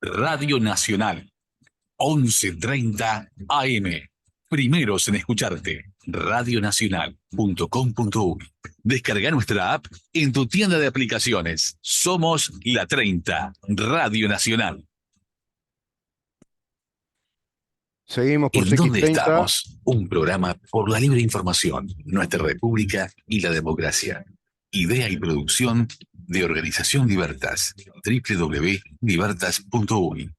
Radio Nacional, 11:30 AM. Primeros en escucharte. Radionacional.com.uy. Descarga nuestra app en tu tienda de aplicaciones. Somos La 30, Radio Nacional. Seguimos por ¿En dónde CX30. estamos? Un programa por la libre información, nuestra república y la democracia. Idea y producción de Organización Libertas. www.libertas.uy.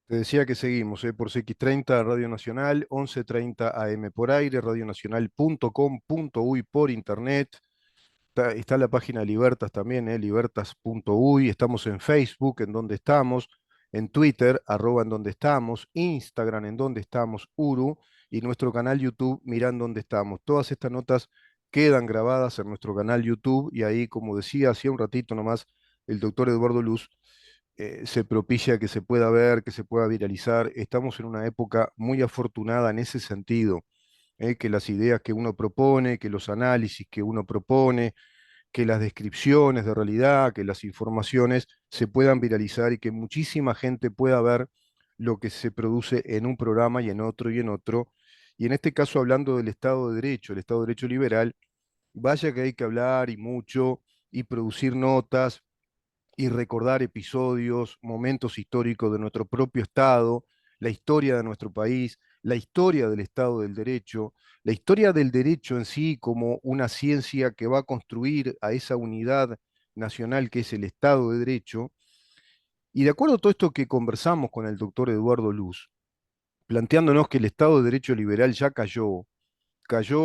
Te decía que seguimos por CX30, Radio Nacional, 11:30 AM por aire, radionacional.com.uy por internet. Está la página de Libertas también, libertas.uy. Estamos en Facebook, en donde estamos, en Twitter, @ en donde estamos, Instagram, en donde estamos, Uru, y nuestro canal YouTube, Mirán dónde estamos. Todas estas notas quedan grabadas en nuestro canal YouTube y ahí, como decía, hacía un ratito nomás el doctor Eduardo Luz, se propicia que se pueda ver, que se pueda viralizar. Estamos en una época muy afortunada en ese sentido, que las ideas que uno propone, que los análisis que uno propone, que las descripciones de realidad, que las informaciones se puedan viralizar y que muchísima gente pueda ver lo que se produce en un programa y en otro y en otro. Y en este caso, hablando del Estado de Derecho, el Estado de Derecho liberal, vaya que hay que hablar y mucho y producir notas y recordar episodios, momentos históricos de nuestro propio Estado, la historia de nuestro país, la historia del Estado del Derecho, la historia del derecho en sí como una ciencia que va a construir a esa unidad nacional que es el Estado de Derecho. Y de acuerdo a todo esto que conversamos con el doctor Eduardo Luz, planteándonos que el Estado de Derecho liberal ya cayó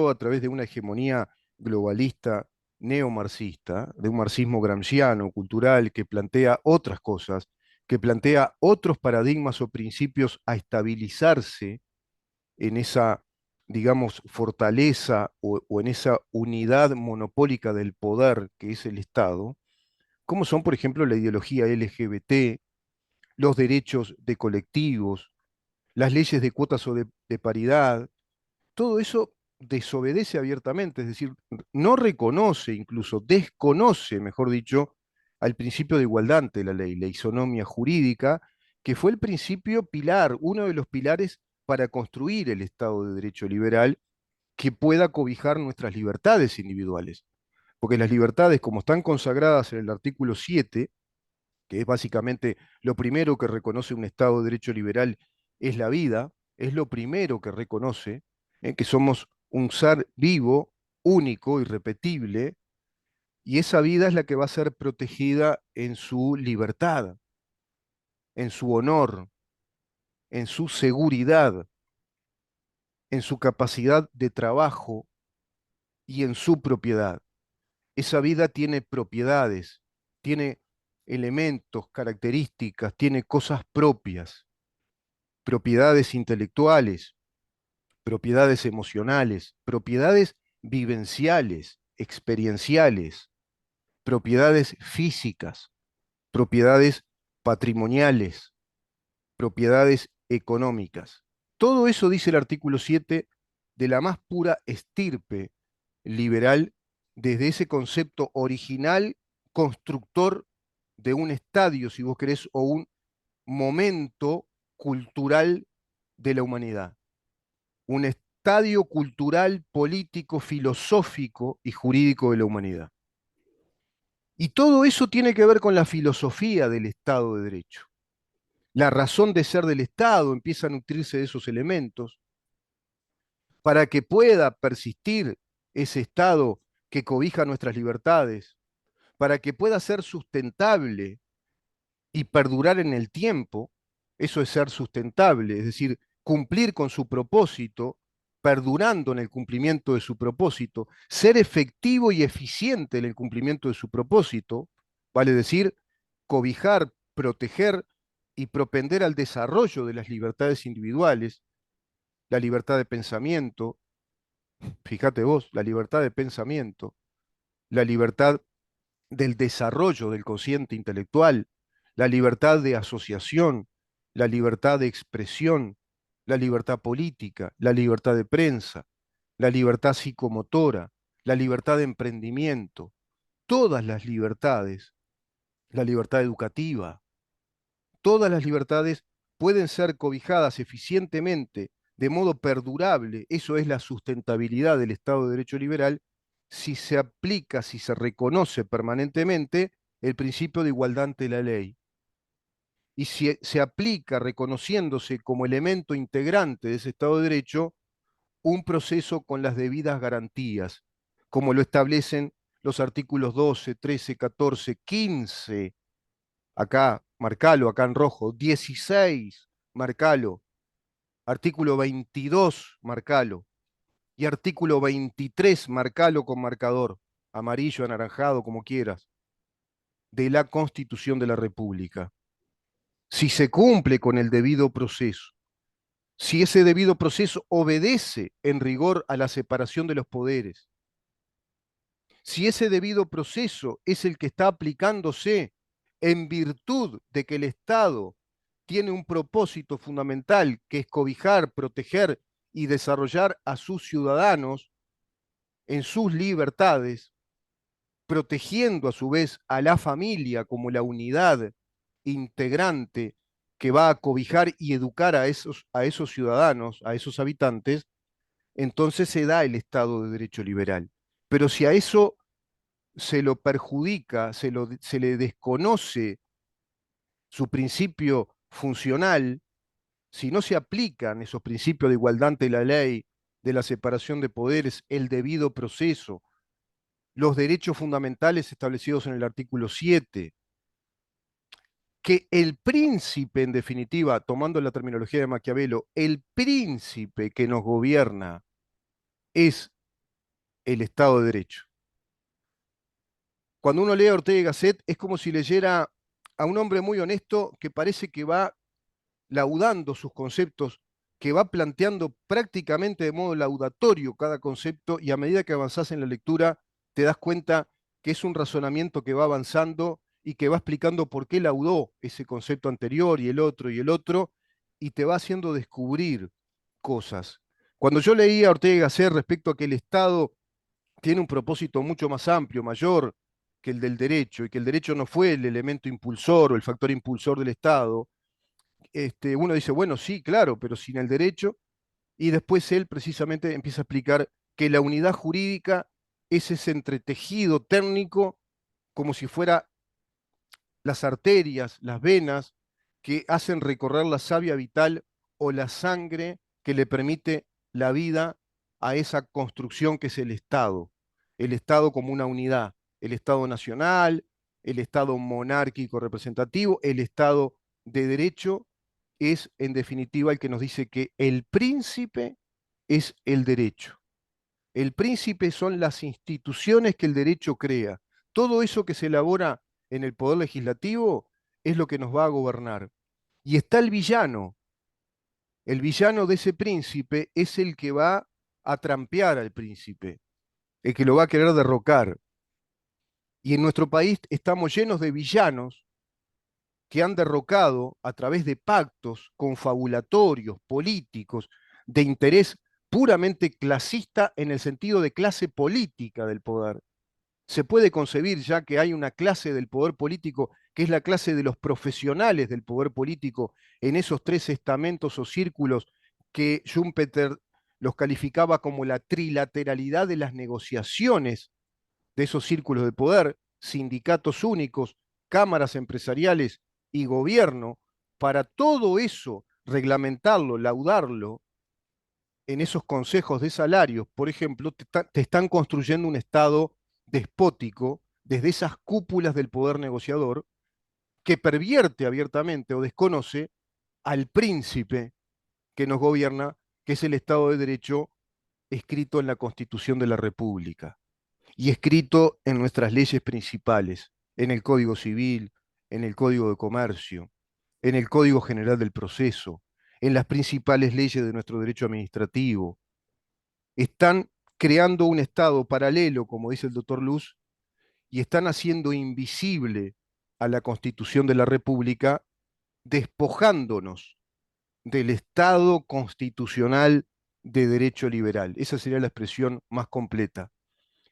a través de una hegemonía globalista neomarxista, de un marxismo gramsciano, cultural, que plantea otras cosas, que plantea otros paradigmas o principios a estabilizarse en esa, digamos, fortaleza o en esa unidad monopólica del poder que es el Estado, como son, por ejemplo, la ideología LGBT, los derechos de colectivos, las leyes de cuotas o de paridad. Todo eso desobedece abiertamente, es decir, no reconoce, incluso desconoce, mejor dicho, al principio de igualdad ante la ley, la isonomía jurídica, que fue el principio pilar, uno de los pilares para construir el Estado de Derecho liberal que pueda cobijar nuestras libertades individuales. Porque las libertades, como están consagradas en el artículo 7, que es básicamente lo primero que reconoce un Estado de Derecho liberal, es la vida, es lo primero que reconoce, que somos un ser vivo, único, irrepetible, y esa vida es la que va a ser protegida en su libertad, en su honor, en su seguridad, en su capacidad de trabajo y en su propiedad. Esa vida tiene propiedades, tiene elementos, características, tiene cosas propias, propiedades intelectuales, propiedades emocionales, propiedades vivenciales, experienciales, propiedades físicas, propiedades patrimoniales, propiedades económicas. Todo eso dice el artículo 7 de la más pura estirpe liberal, desde ese concepto original, constructor de un estadio, si vos querés, o un momento cultural de la humanidad. Un estadio cultural, político, filosófico y jurídico de la humanidad. Y todo eso tiene que ver con la filosofía del Estado de Derecho. La razón de ser del Estado empieza a nutrirse de esos elementos para que pueda persistir ese Estado que cobija nuestras libertades, para que pueda ser sustentable y perdurar en el tiempo. Eso es ser sustentable, es decir, cumplir con su propósito, perdurando en el cumplimiento de su propósito, ser efectivo y eficiente en el cumplimiento de su propósito, vale decir, cobijar, proteger y propender al desarrollo de las libertades individuales, la libertad de pensamiento, fíjate vos, la libertad de pensamiento, la libertad del desarrollo del consciente intelectual, la libertad de asociación, la libertad de expresión, la libertad política, la libertad de prensa, la libertad psicomotora, la libertad de emprendimiento. Todas las libertades la libertad educativa. Todas las libertades pueden ser cobijadas eficientemente, de modo perdurable, eso es la sustentabilidad del Estado de Derecho liberal, si se aplica, si se reconoce permanentemente el principio de igualdad ante la ley. Y si se aplica reconociéndose como elemento integrante de ese Estado de Derecho un proceso con las debidas garantías, como lo establecen los artículos 12, 13, 14, 15, acá, marcalo, acá en rojo, 16, marcalo, artículo 22, marcalo, y artículo 23, marcalo con marcador, amarillo, anaranjado, como quieras, de la Constitución de la República. Si se cumple con el debido proceso, si ese debido proceso obedece en rigor a la separación de los poderes, si ese debido proceso es el que está aplicándose en virtud de que el Estado tiene un propósito fundamental que es cobijar, proteger y desarrollar a sus ciudadanos en sus libertades, protegiendo a su vez a la familia como la unidad integrante que va a cobijar y educar a esos ciudadanos, a esos habitantes, entonces se da el Estado de Derecho liberal. Pero si a eso se lo perjudica, se le desconoce su principio funcional, si no se aplican esos principios de igualdad ante la ley, de la separación de poderes, el debido proceso, los derechos fundamentales establecidos en el artículo 7, que el príncipe, en definitiva, tomando la terminología de Maquiavelo, el príncipe que nos gobierna es el Estado de Derecho. Cuando uno lee a Ortega y Gasset es como si leyera a un hombre muy honesto que parece que va laudando sus conceptos, que va planteando prácticamente de modo laudatorio cada concepto y a medida que avanzás en la lectura te das cuenta que es un razonamiento que va avanzando y que va explicando por qué laudó ese concepto anterior y el otro, y te va haciendo descubrir cosas. Cuando yo leía a Ortega y Gasset respecto a que el Estado tiene un propósito mucho más amplio, mayor que el del derecho, y que el derecho no fue el elemento impulsor o el factor impulsor del Estado, uno dice, bueno, sí, claro, pero sin el derecho, y después él precisamente empieza a explicar que la unidad jurídica es ese entretejido técnico como si fuera las arterias, las venas que hacen recorrer la savia vital o la sangre que le permite la vida a esa construcción que es el Estado como una unidad, el Estado nacional, el Estado monárquico representativo, el Estado de derecho es en definitiva el que nos dice que el príncipe es el derecho. El príncipe son las instituciones que el derecho crea. Todo eso que se elabora en el poder legislativo es lo que nos va a gobernar. Y está el villano. El villano de ese príncipe es el que va a trampear al príncipe, el que lo va a querer derrocar. Y en nuestro país estamos llenos de villanos que han derrocado a través de pactos confabulatorios, políticos, de interés puramente clasista en el sentido de clase política del poder. Se puede concebir ya que hay una clase del poder político que es la clase de los profesionales del poder político en esos tres estamentos o círculos que Schumpeter los calificaba como la trilateralidad de las negociaciones de esos círculos de poder, sindicatos únicos, cámaras empresariales y gobierno, para todo eso reglamentarlo, laudarlo en esos consejos de salarios, por ejemplo, te están construyendo un Estado despótico desde esas cúpulas del poder negociador que pervierte abiertamente o desconoce al príncipe que nos gobierna, que es el Estado de Derecho escrito en la Constitución de la República y escrito en nuestras leyes principales, en el Código Civil, en el Código de Comercio, en el Código General del Proceso, en las principales leyes de nuestro derecho administrativo. Están creando un Estado paralelo, como dice el doctor Luz, y están haciendo invisible a la Constitución de la República, despojándonos del Estado constitucional de derecho liberal. Esa sería la expresión más completa.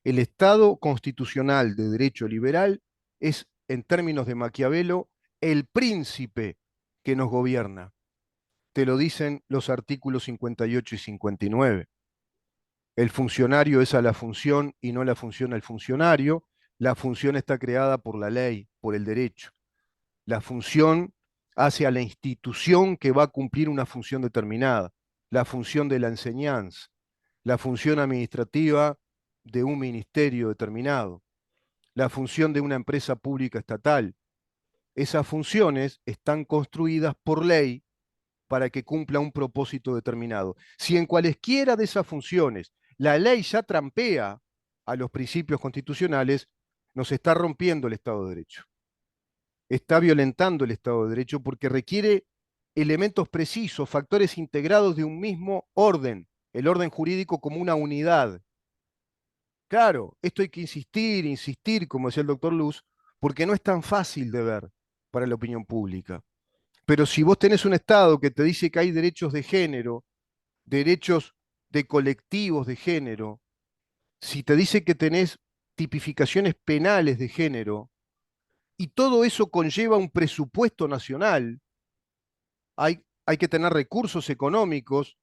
El Estado constitucional de derecho liberal es en términos de Maquiavelo, el príncipe que nos gobierna. Te lo dicen los artículos 58 y 59. El funcionario es a la función y no la función al funcionario. La función está creada por la ley, por el derecho. La función hace a la institución que va a cumplir una función determinada. La función de la enseñanza, la función administrativa de un ministerio determinado, la función de una empresa pública estatal. Esas funciones están construidas por ley para que cumpla un propósito determinado. Si en cualesquiera de esas funciones la ley ya trampea a los principios constitucionales, nos está rompiendo el Estado de Derecho. Está violentando el Estado de Derecho porque requiere elementos precisos, factores integrados de un mismo orden, el orden jurídico como una unidad. Claro, esto hay que insistir, insistir, como decía el doctor Luz, porque no es tan fácil de ver para la opinión pública. Pero si vos tenés un Estado que te dice que hay derechos de género, derechos de colectivos de género, si te dice que tenés tipificaciones penales de género, y todo eso conlleva un presupuesto nacional, hay que tener recursos económicos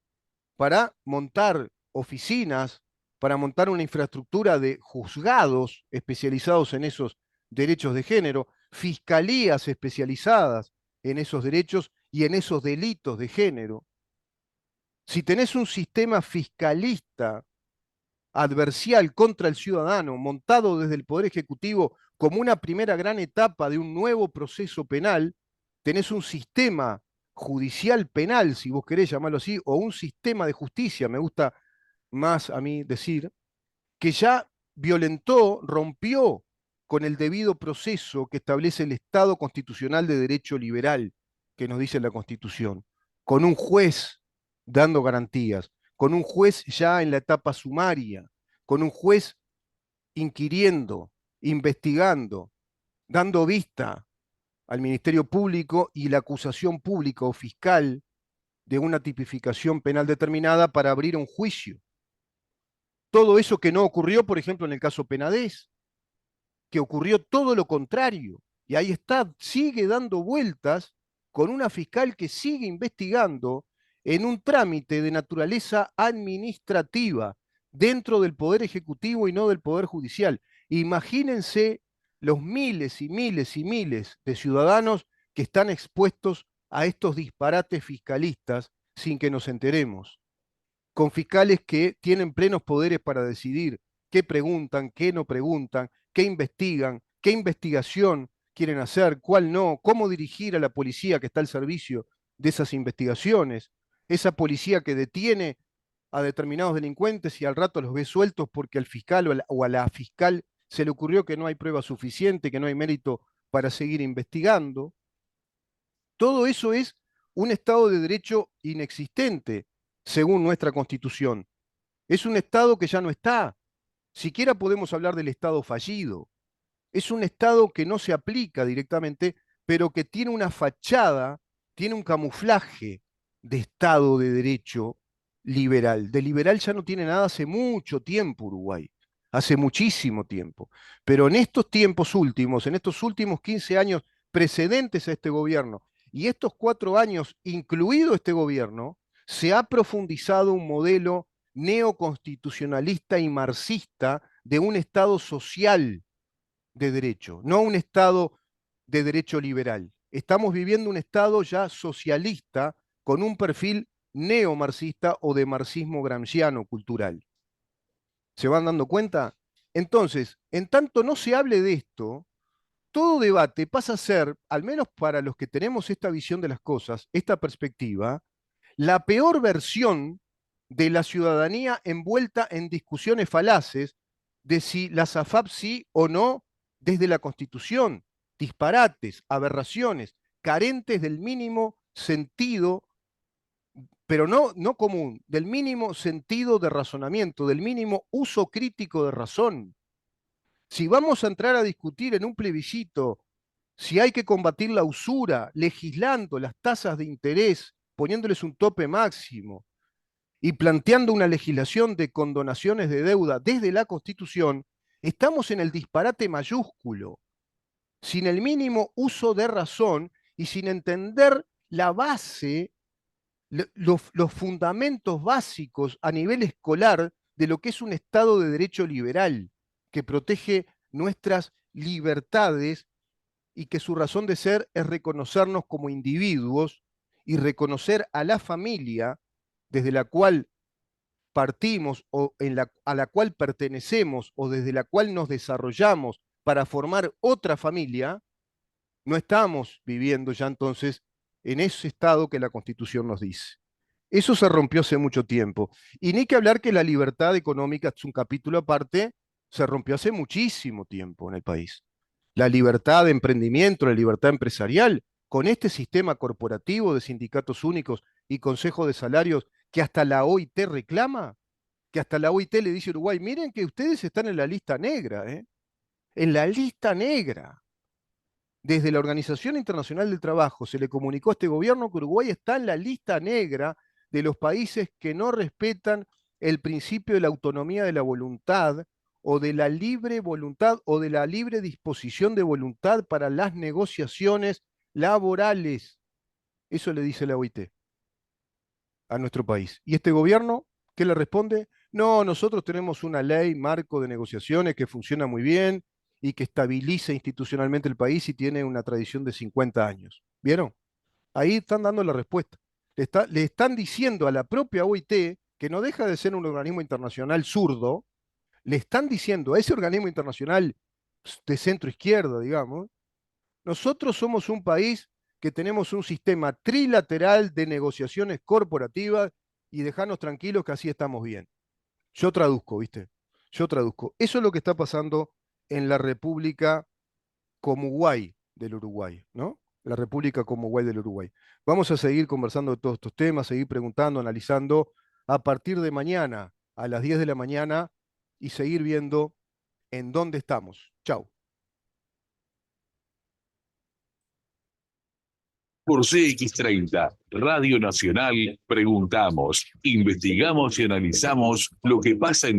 para montar oficinas, para montar una infraestructura de juzgados especializados en esos derechos de género, fiscalías especializadas en esos derechos y en esos delitos de género. Si tenés un sistema fiscalista adversarial contra el ciudadano, montado desde el Poder Ejecutivo como una primera gran etapa de un nuevo proceso penal, tenés un sistema judicial penal, si vos querés llamarlo así, o un sistema de justicia, me gusta más a mí decir, que ya violentó, rompió con el debido proceso que establece el Estado constitucional de derecho liberal, que nos dice la Constitución, con un juez dando garantías, con un juez ya en la etapa sumaria, con un juez inquiriendo, investigando, dando vista al Ministerio Público y la acusación pública o fiscal de una tipificación penal determinada para abrir un juicio. Todo eso que no ocurrió, por ejemplo, en el caso Penades, que ocurrió todo lo contrario. Y ahí está, sigue dando vueltas con una fiscal que sigue investigando en un trámite de naturaleza administrativa dentro del Poder Ejecutivo y no del Poder Judicial. Imagínense los miles y miles y miles de ciudadanos que están expuestos a estos disparates fiscalistas sin que nos enteremos, con fiscales que tienen plenos poderes para decidir qué preguntan, qué no preguntan, qué investigan, qué investigación quieren hacer, cuál no, cómo dirigir a la policía que está al servicio de esas investigaciones, esa policía que detiene a determinados delincuentes y al rato los ve sueltos porque al fiscal o a la fiscal se le ocurrió que no hay prueba suficiente, que no hay mérito para seguir investigando. Todo eso es un Estado de Derecho inexistente, según nuestra Constitución. Es un Estado que ya no está. Siquiera podemos hablar del Estado fallido. Es un Estado que no se aplica directamente, pero que tiene una fachada, tiene un camuflaje de Estado de Derecho liberal. De liberal ya no tiene nada hace mucho tiempo Uruguay, hace muchísimo tiempo. Pero en estos tiempos últimos, en estos últimos 15 años precedentes a este gobierno, y estos 4 años, incluido este gobierno, se ha profundizado un modelo neoconstitucionalista y marxista de un Estado social de derecho, no un Estado de derecho liberal. Estamos viviendo un Estado ya socialista con un perfil neomarxista o de marxismo gramsciano cultural. ¿Se van dando cuenta? Entonces, en tanto no se hable de esto, todo debate pasa a ser, al menos para los que tenemos esta visión de las cosas, esta perspectiva, la peor versión de la ciudadanía envuelta en discusiones falaces de si la SAFAP sí o no desde la Constitución, disparates, aberraciones, carentes del mínimo sentido, pero no común, del mínimo sentido de razonamiento, del mínimo uso crítico de razón. Si vamos a entrar a discutir en un plebiscito si hay que combatir la usura, legislando las tasas de interés, poniéndoles un tope máximo y planteando una legislación de condonaciones de deuda desde la Constitución, estamos en el disparate mayúsculo. sin el mínimo uso de razón y sin entender la base, los fundamentos básicos a nivel escolar de lo que es un Estado de Derecho liberal, que protege nuestras libertades y que su razón de ser es reconocernos como individuos y reconocer a la familia desde la cual partimos o a la cual pertenecemos o desde la cual nos desarrollamos para formar otra familia, no estamos viviendo ya entonces en ese estado que la Constitución nos dice. Eso se rompió hace mucho tiempo. Y ni que hablar que la libertad económica, es un capítulo aparte, se rompió hace muchísimo tiempo en el país. La libertad de emprendimiento, la libertad empresarial, con este sistema corporativo de sindicatos únicos y consejo de salarios que hasta la OIT reclama, que hasta la OIT le dice a Uruguay, miren que ustedes están en la lista negra, ¿eh? En la lista negra. Desde la Organización Internacional del Trabajo se le comunicó a este gobierno que Uruguay está en la lista negra de los países que no respetan el principio de la autonomía de la voluntad o de la libre voluntad o de la libre disposición de voluntad para las negociaciones laborales. Eso le dice la OIT a nuestro país. ¿Y este gobierno qué le responde? No, nosotros tenemos una ley marco de negociaciones que funciona muy bien y que estabiliza institucionalmente el país y tiene una tradición de 50 años. ¿Vieron? Ahí están dando la respuesta. Le están diciendo a la propia OIT, que no deja de ser un organismo internacional zurdo, le están diciendo a ese organismo internacional de centro izquierda, digamos, nosotros somos un país que tenemos un sistema trilateral de negociaciones corporativas y dejarnos tranquilos que así estamos bien. Yo traduzco, ¿viste? Yo traduzco. Eso es lo que está pasando en la República Comuguay del Uruguay, ¿no? La República Comuguay del Uruguay. Vamos a seguir conversando de todos estos temas, seguir preguntando, analizando a partir de mañana a las 10 de la mañana y seguir viendo en dónde estamos. Chau. Por CX30, Radio Nacional, preguntamos, investigamos y analizamos lo que pasa en